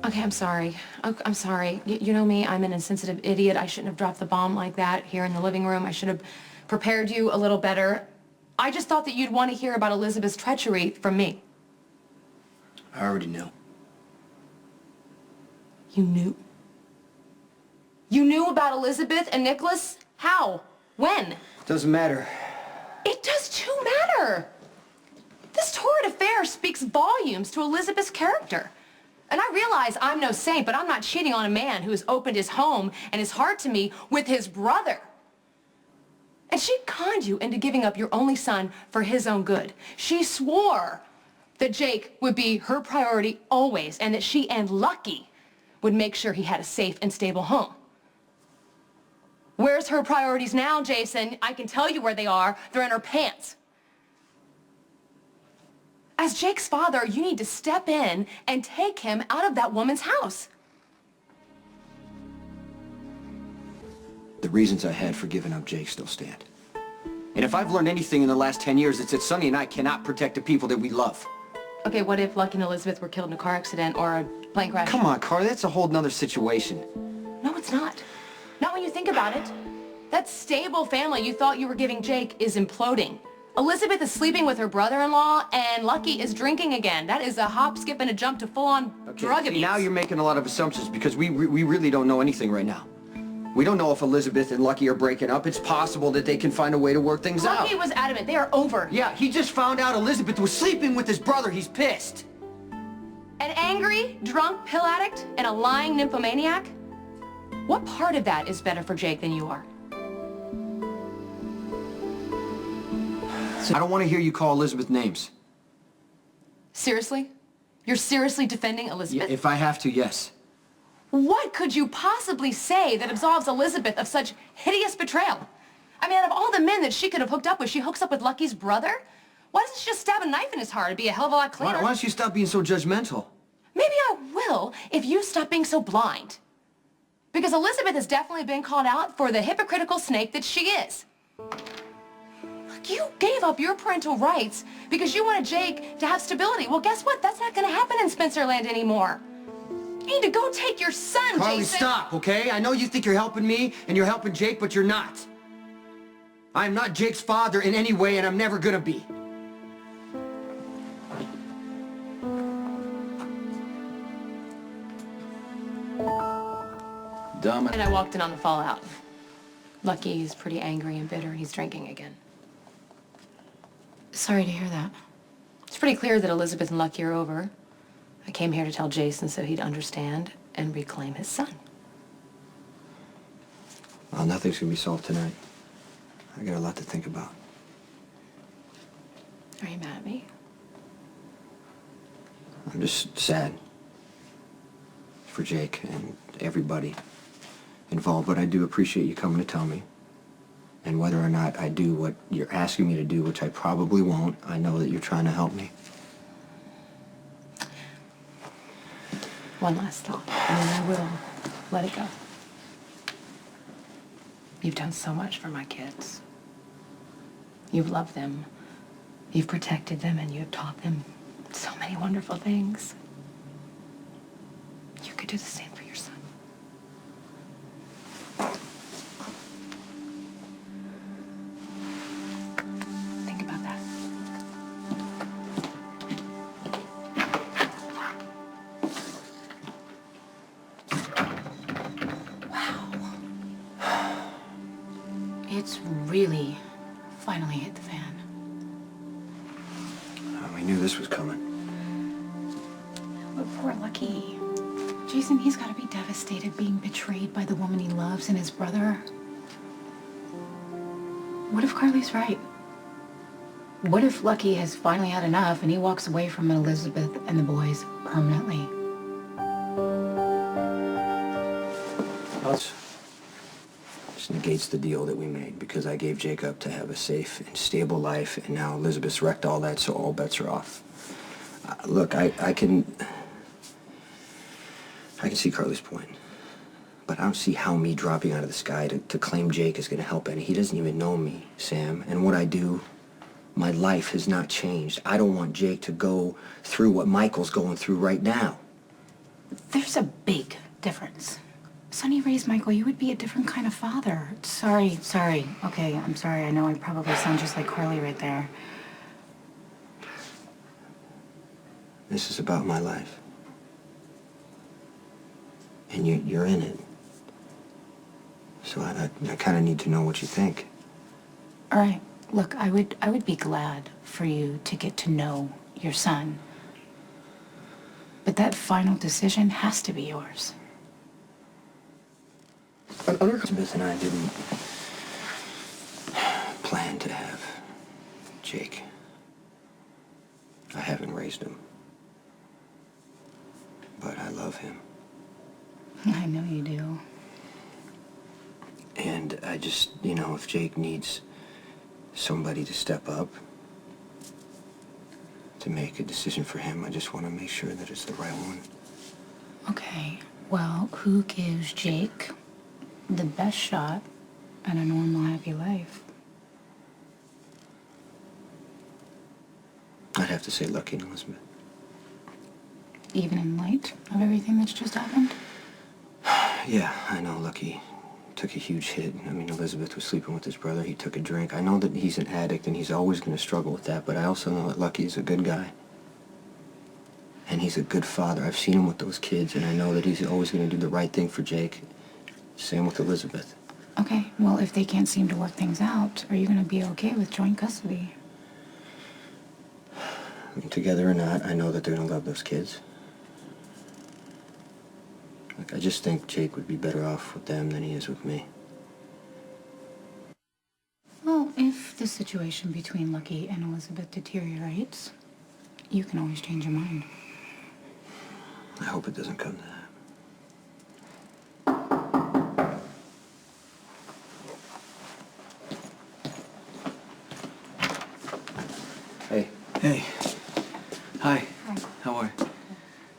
Okay, I'm sorry. I'm sorry. You know me, I'm an insensitive idiot. I shouldn't have dropped the bomb like that here in the living room. I should have prepared you a little better. I just thought that you'd want to hear about Elizabeth's treachery from me. I already knew. You knew? You knew about Elizabeth and Nicholas? How? When? Doesn't matter. It does too matter. This torrid affair speaks volumes to Elizabeth's character. And I realize I'm no saint, but I'm not cheating on a man who has opened his home and his heart to me with his brother. And she conned you into giving up your only son for his own good. She swore that Jake would be her priority always, and that she and Lucky would make sure he had a safe and stable home. Where's her priorities now, Jason? I can tell you where they are. They're in her pants. As Jake's father, you need to step in and take him out of that woman's house. The reasons I had for giving up Jake still stand. And if I've learned anything in the last 10 years, it's that Sonny and I cannot protect the people that we love. Okay, what if Lucky and Elizabeth were killed in a car accident or a plane crash? Come on, Carly, that's a whole nother situation. No, it's not. Not when you think about it. That stable family you thought you were giving Jake is imploding. Elizabeth is sleeping with her brother-in-law, and Lucky is drinking again. That is a hop, skip, and a jump to full-on drug abuse. Now you're making a lot of assumptions because we really don't know anything right now. We don't know if Elizabeth and Lucky are breaking up. It's possible that they can find a way to work things out. Lucky was adamant. They are over. Yeah, he just found out Elizabeth was sleeping with his brother. He's pissed. An angry, drunk pill addict and a lying nymphomaniac? What part of that is better for Jake than you are? I don't want to hear you call Elizabeth names. Seriously? You're seriously defending Elizabeth? If I have to, yes. What could you possibly say that absolves Elizabeth of such hideous betrayal? I mean, out of all the men that she could have hooked up with, she hooks up with Lucky's brother? Why doesn't she just stab a knife in his heart? It'd be a hell of a lot cleaner. Why don't you stop being so judgmental? Maybe I will if you stop being so blind. Because Elizabeth has definitely been called out for the hypocritical snake that she is. Look, you gave up your parental rights because you wanted Jake to have stability. Well, guess what? That's not going to happen in Spencerland anymore. You need to go take your son, Carly, Jason. stop, okay? I know you think you're helping me and you're helping Jake, but you're not. I'm not Jake's father in any way, and I'm never gonna be. Dumb. And I walked in on the fallout. Lucky's pretty angry and bitter, and he's drinking again. Sorry to hear that. It's pretty clear that Elizabeth and Lucky are over. I came here to tell Jason so he'd understand and reclaim his son. Well, nothing's gonna be solved tonight. I got a lot to think about. Are you mad at me? I'm just sad for Jake and everybody involved, but I do appreciate you coming to tell me. And whether or not I do what you're asking me to do, which I probably won't, I know that you're trying to help me. One last thought, and then I will let it go. You've done so much for my kids. You've loved them, you've protected them, and you've taught them so many wonderful things. You could do the same for your son. Think about that. It's really finally hit the fan. We knew this was coming. But poor Lucky. Jason, he's got to be devastated being betrayed by the woman he loves and his brother. What if Carly's right? What if Lucky has finally had enough and he walks away from Elizabeth and the boys permanently? Just negates the deal that we made because I gave Jake up to have a safe and stable life, and now Elizabeth's wrecked all that, so all bets are off. Look, I can see Carly's point, but I don't see how me dropping out of the sky to claim Jake is going to help any. He doesn't even know me, Sam, and what I do, my life has not changed. I don't want Jake to go through what Michael's going through right now. There's a big difference. Sonny raised Michael, you would be a different kind of father. Sorry. Okay, I'm sorry. I know I probably sound just like Carly right there. This is about my life. And you're in it. So I kind of need to know what you think. All right. Look, I would be glad for you to get to know your son. But that final decision has to be yours. Elizabeth and I didn't plan to have Jake. I haven't raised him. But I love him. I know you do. And I just, if Jake needs somebody to step up to make a decision for him, I just want to make sure that it's the right one. Okay, well, who gives Jake the best shot at a normal, happy life? I'd have to say Lucky and Elizabeth. Even in light of everything that's just happened? Yeah, I know Lucky took a huge hit. I mean, Elizabeth was sleeping with his brother. He took a drink. I know that he's an addict and he's always going to struggle with that, but I also know that Lucky is a good guy. And he's a good father. I've seen him with those kids, and I know that he's always going to do the right thing for Jake. Same with Elizabeth. Okay, well, if they can't seem to work things out, are you going to be okay with joint custody? I mean, together or not, I know that they're going to love those kids. I just think Jake would be better off with them than he is with me. Well, if the situation between Lucky and Elizabeth deteriorates, you can always change your mind. I hope it doesn't come to that. Hey. Hey. Hi. Hi. How are you?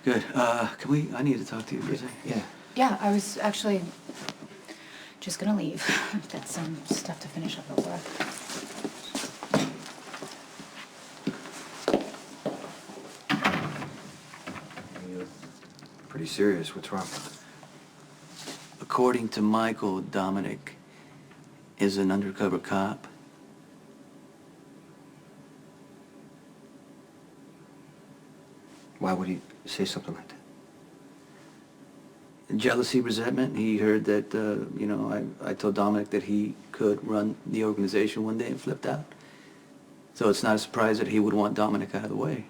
Good. I need to talk to you for a second. Yeah. Yeah, I was actually just gonna leave. I've got some stuff to finish up at work. You're pretty serious. What's wrong? According to Michael, Dominic is an undercover cop. Why would he say something like that? Jealousy, resentment. He heard that, I told Dominic that he could run the organization one day and flipped out. So it's not a surprise that he would want Dominic out of the way.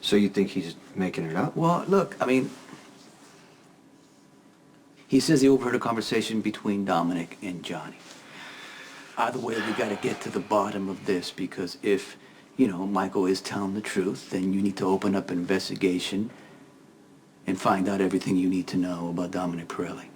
So you think he's making it up? Well, look, he says he overheard a conversation between Dominic and Johnny. Either way, we got to get to the bottom of this, because if, Michael is telling the truth, then you need to open up an investigation and find out everything you need to know about Dominic Pirelli.